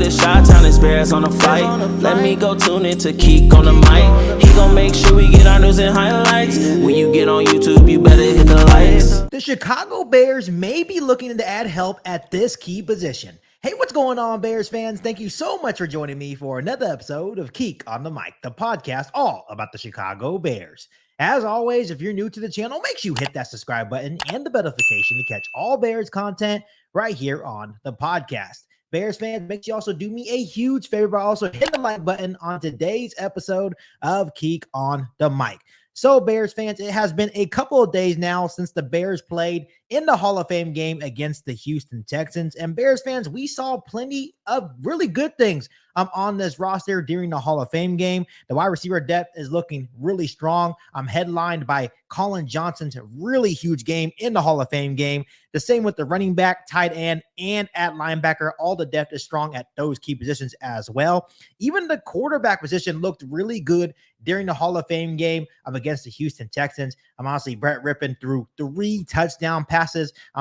the Chi-Town experience on the flight. Let me go tune in to KIEQ on the mic. He gon' make sure we get our news and highlights. When you get on YouTube, you better hit the likes. The Chicago Bears may be looking to add help at this key position. Hey, what's going on, Bears fans? Thank you so much for joining me for another episode of KIEQ on the Mic, the podcast all about the Chicago Bears. As always, if you're new to the channel, make sure you hit that subscribe button and the bell notification to catch all Bears content right here on the podcast. Bears fans, make sure you also do me a huge favor by also hitting the like button on today's episode of KIEQ on the Mic. So, Bears fans, it has been a couple of days now since the Bears played in the Hall of Fame game against the Houston Texans. And Bears fans, we saw plenty of really good things on this roster during the Hall of Fame game. The wide receiver depth is looking really strong. Headlined by Colin Johnson's really huge game in the Hall of Fame game. The same with the running back, tight end, and at linebacker. All the depth is strong at those key positions as well. Even the quarterback position looked really good during the Hall of Fame game against the Houston Texans. Honestly, Brett Rippon threw 3 touchdown passes.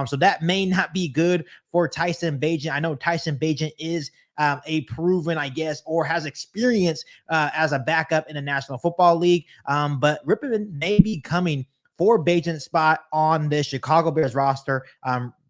So that may not be good for Tyson Bagent. I know Tyson Bagent is a proven, I guess, or has experience as a backup in the National Football League. But Rippon may be coming for Bagent's spot on the Chicago Bears roster,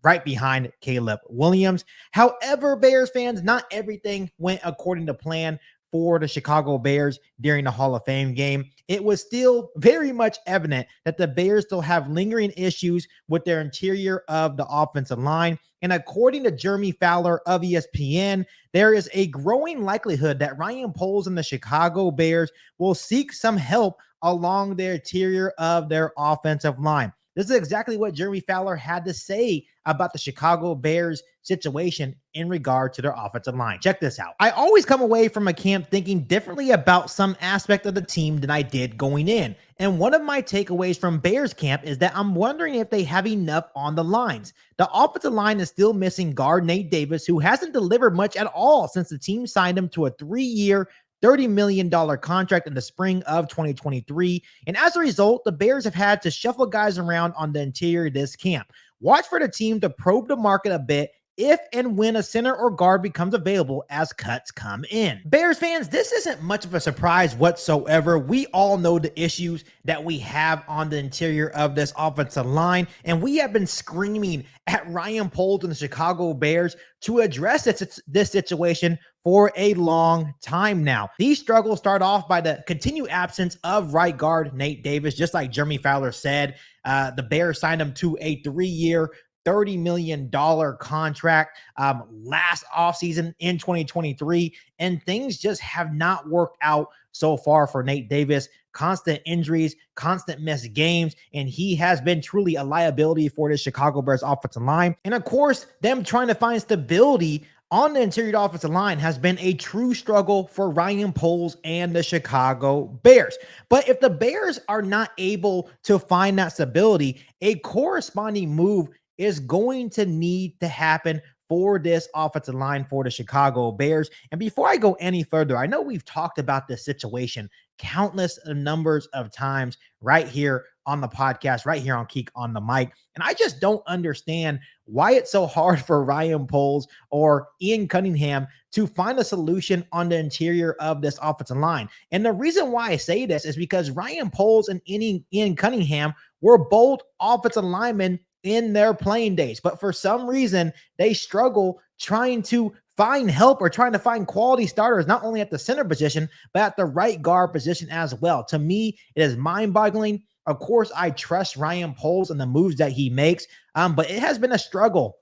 right behind Caleb Williams. However, Bears fans, not everything went according to plan for the Chicago Bears during the Hall of Fame game. It was still very much evident that the Bears still have lingering issues with their interior of the offensive line. And according to Jeremy Fowler of ESPN, there is a growing likelihood that Ryan Poles and the Chicago Bears will seek some help along the interior of their offensive line. This is exactly what Jeremy Fowler had to say about the Chicago Bears situation in regard to their offensive line. Check this out. I always come away from a camp thinking differently about some aspect of the team than I did going in. And one of my takeaways from Bears camp is that I'm wondering if they have enough on the lines. The offensive line is still missing guard Nate Davis, who hasn't delivered much at all since the team signed him to a 3-year, $30 million contract in the spring of 2023. And as a result, the Bears have had to shuffle guys around on the interior of this camp. Watch for the team to probe the market a bit if and when a center or guard becomes available as cuts come in. Bears fans, this isn't much of a surprise whatsoever. We all know the issues that we have on the interior of this offensive line, and we have been screaming at Ryan Poles and the Chicago Bears to address this situation for a long time now. These struggles start off by the continued absence of right guard Nate Davis. Just like Jeremy Fowler said, the Bears signed him to a 3-year, $30 million contract last offseason in 2023, and things just have not worked out so far for Nate Davis. Constant injuries, constant missed games, and he has been truly a liability for the Chicago Bears offensive line. And of course, them trying to find stability on the interior offensive line has been a true struggle for Ryan Poles and the Chicago Bears. But if the Bears are not able to find that stability, a corresponding move is going to need to happen for this offensive line for the Chicago Bears. And before I go any further, I know we've talked about this situation countless numbers of times right here on the podcast, right here on KIEQ on the Mic. And I just don't understand why it's so hard for Ryan Poles or Ian Cunningham to find a solution on the interior of this offensive line. And the reason why I say this is because Ryan Poles and Ian Cunningham were both offensive linemen in their playing days, but for some reason they struggle trying to find help or trying to find quality starters, not only at the center position, but at the right guard position as well. To me, it is mind-boggling. Of course, I trust Ryan Poles and the moves that he makes, but it has been a struggle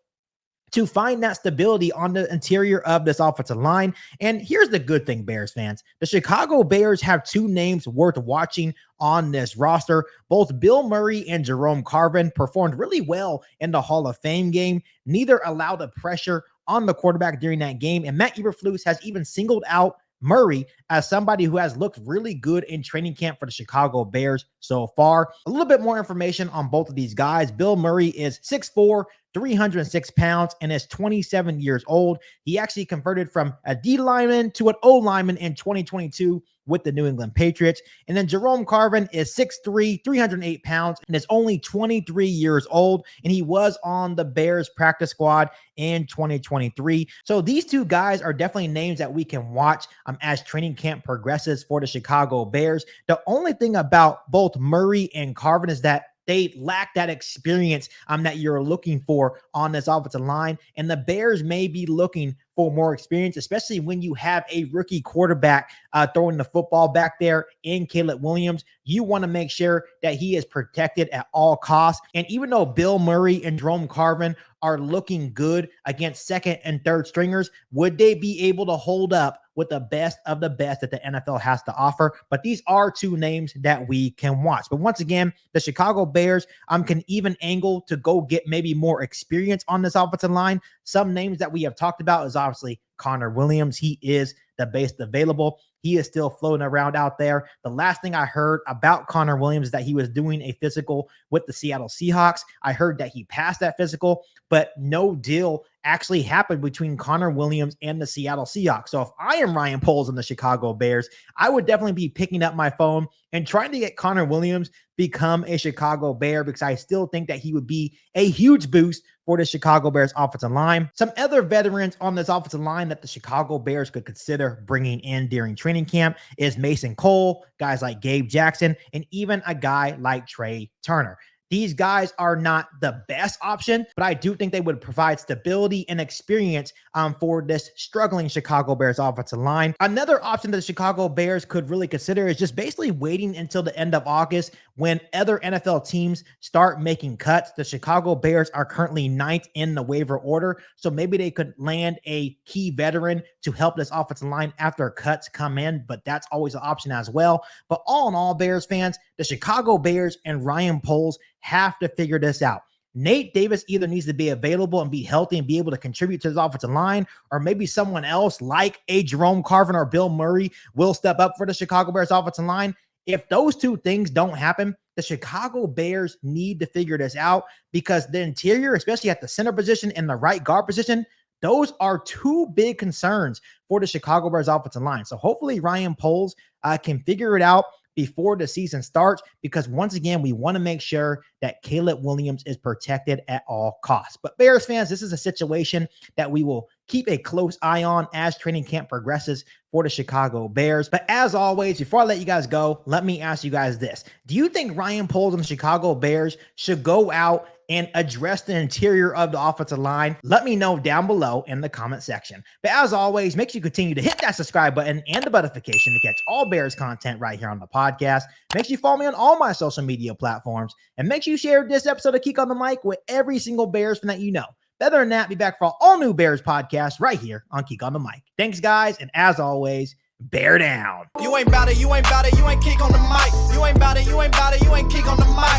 to find that stability on the interior of this offensive line. And here's the good thing, Bears fans. The Chicago Bears have 2 names worth watching on this roster. Both Bill Murray and Jerome Carvin performed really well in the Hall of Fame game. Neither allowed the pressure on the quarterback during that game. And Matt Eberflus has even singled out Murray as somebody who has looked really good in training camp for the Chicago Bears so far. A little bit more information on both of these guys. Bill Murray is 6'4", 306 pounds, and is 27 years old. He actually converted from a D lineman to an O lineman in 2022 with the New England Patriots. And then Jerome Carvin is 6'3", 308 pounds, and is only 23 years old. And he was on the Bears practice squad in 2023. So these two guys are definitely names that we can watch as training camp progresses for the Chicago Bears. The only thing about both Murray and Carvin is that they lack that experience that you're looking for on this offensive line. And the Bears may be looking for more experience, especially when you have a rookie quarterback throwing the football back there in Caleb Williams. You want to make sure that he is protected at all costs. And even though Bill Murray and Jerome Carvin are looking good against second and third stringers, would they be able to hold up with the best of the best that the NFL has to offer? But these are two names that we can watch. But once again, the Chicago Bears can even angle to go get maybe more experience on this offensive line. Some names that we have talked about is obviously Connor Williams. He is the best available. He is still floating around out there. The last thing I heard about Connor Williams is that he was doing a physical with the Seattle Seahawks. I heard that he passed that physical, but no deal actually happened between Connor Williams and the Seattle Seahawks. So if I am Ryan Poles and the Chicago Bears, I would definitely be picking up my phone and trying to get Connor Williams become a Chicago Bear, because I still think that he would be a huge boost for the Chicago Bears offensive line. Some other veterans on this offensive line that the Chicago Bears could consider bringing in during training camp is Mason Cole, guys like Gabe Jackson, and even a guy like Trey Turner. These guys are not the best option, but I do think they would provide stability and experience for this struggling Chicago Bears offensive line. Another option that the Chicago Bears could really consider is just basically waiting until the end of August when other NFL teams start making cuts. The Chicago Bears are currently 9th in the waiver order, so maybe they could land a key veteran to help this offensive line after cuts come in, but that's always an option as well. But all in all, Bears fans, the Chicago Bears and Ryan Poles have to figure this out. Nate Davis either needs to be available and be healthy and be able to contribute to his offensive line, or maybe someone else like a Jerome Carvin or Bill Murray will step up for the Chicago Bears offensive line. If those two things don't happen, the Chicago Bears need to figure this out, because the interior, especially at the center position and the right guard position, those are two big concerns for the Chicago Bears offensive line. So hopefully Ryan Poles can figure it out before the season starts, because once again, we want to make sure that Caleb Williams is protected at all costs. But Bears fans, this is a situation that we will keep a close eye on as training camp progresses for the Chicago Bears. But as always, before I let you guys go, let me ask you guys this. Do you think Ryan Poles and the Chicago Bears should go out and address the interior of the offensive line? Let me know down below in the comment section. But as always, make sure you continue to hit that subscribe button and the notification to catch all Bears content right here on the podcast. Make sure you follow me on all my social media platforms, and make sure you share this episode of KIEQ on the Mic with every single Bears fan that you know. Better than that, be back for all new Bears podcasts right here on KIEQ on the Mic. Thanks, guys, and as always, bear down. You ain't bout it, you ain't bout it, you ain't KIEQ on the mic. You ain't bout it, you ain't bout it, you ain't KIEQ on the mic.